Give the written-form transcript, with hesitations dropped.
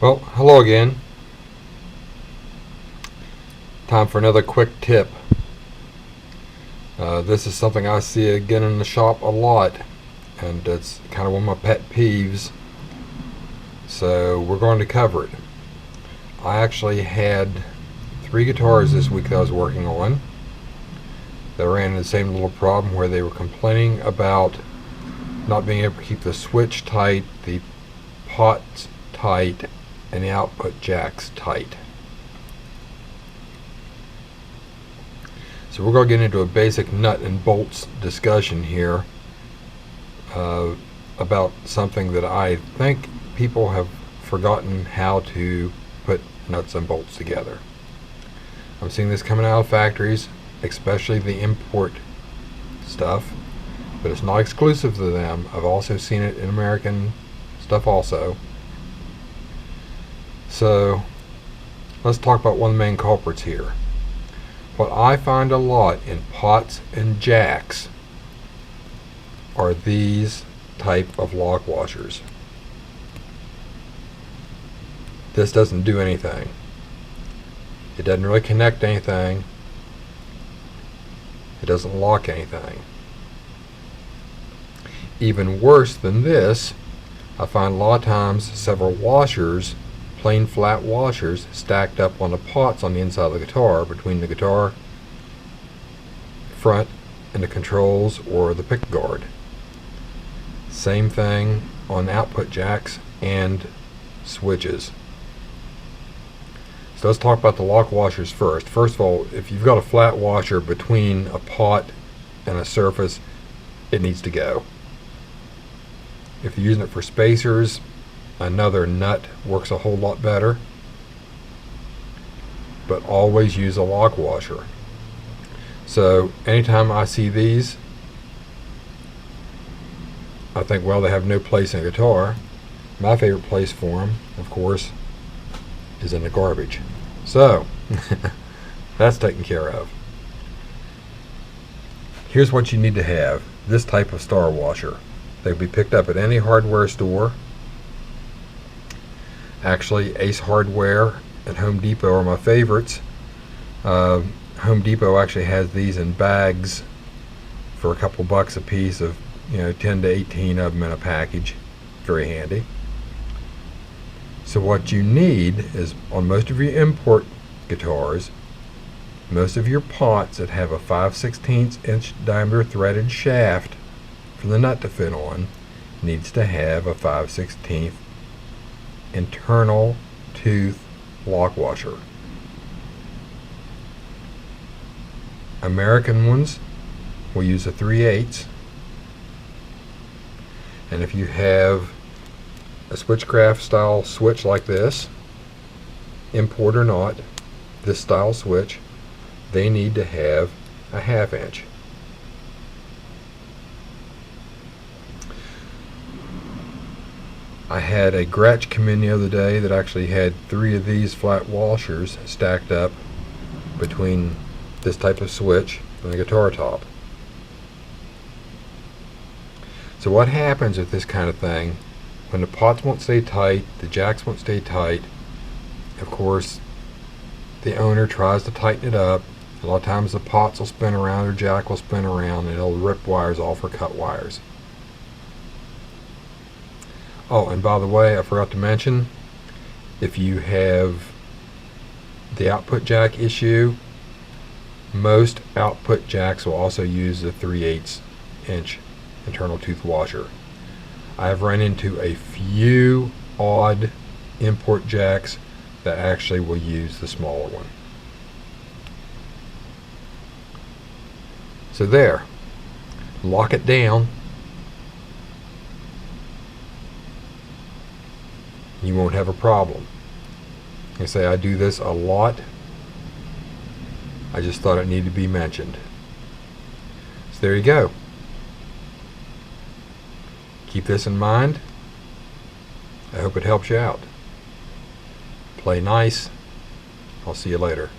Well, hello again. Time for another quick tip. This is something I see again in the shop a lot, and it's kind of one of my pet peeves, so we're going to cover it. I actually had 3 guitars this week that I was working on that ran into the same little problem where they were complaining about not being able to keep the switch tight, the pots tight, and the output jacks tight. So we're going to get into a basic nut and bolts discussion here about something that I think people have forgotten how to put nuts and bolts together. I'm seeing this coming out of factories, especially the import stuff, but it's not exclusive to them. I've also seen it in American stuff also. So let's talk about one of the main culprits here. What I find a lot in pots and jacks are these type of lock washers. This doesn't do anything. It doesn't really connect anything. It doesn't lock anything. Even worse than this, I find a lot of times several washers, plain flat washers, stacked up on the pots on the inside of the guitar, between the guitar front and the controls or the pick guard. Same thing on output jacks and switches. So let's talk about the lock washers first. First of all, if you've got a flat washer between a pot and a surface, it needs to go. If you're using it for spacers, another nut works a whole lot better, but always use a lock washer. So anytime I see these, I think, well, they have no place in a guitar. My favorite place for them, of course, is in the garbage. So that's taken care of. Here's what you need to have: this type of star washer. They can be picked up at any hardware store. Actually, Ace Hardware and Home Depot are my favorites. Home Depot actually has these in bags for a couple bucks a piece, of 10 to 18 of them in a package. Very handy. So what you need is, on most of your import guitars, most of your pots that have a 5/16 inch diameter threaded shaft for the nut to fit on needs to have a 5/16 internal tooth lock washer. American ones will use a 3/8, and if you have a switchcraft style switch like this, import or not, this style switch, they need to have a 1/2 inch. I had a Gretsch come in the other day that actually had 3 of these flat washers stacked up between this type of switch and the guitar top. So what happens with this kind of thing, when the pots won't stay tight, the jacks won't stay tight, of course the owner tries to tighten it up. A lot of times the pots will spin around, or jack will spin around, and it'll rip wires off or cut wires. Oh, and by the way, I forgot to mention, if you have the output jack issue, most output jacks will also use the 3/8 inch internal tooth washer. I have run into a few odd import jacks that actually will use the smaller one. So there, lock it down. You won't have a problem. I say I do this a lot. I just thought it needed to be mentioned. So there you go. Keep this in mind. I hope it helps you out. Play nice. I'll see you later.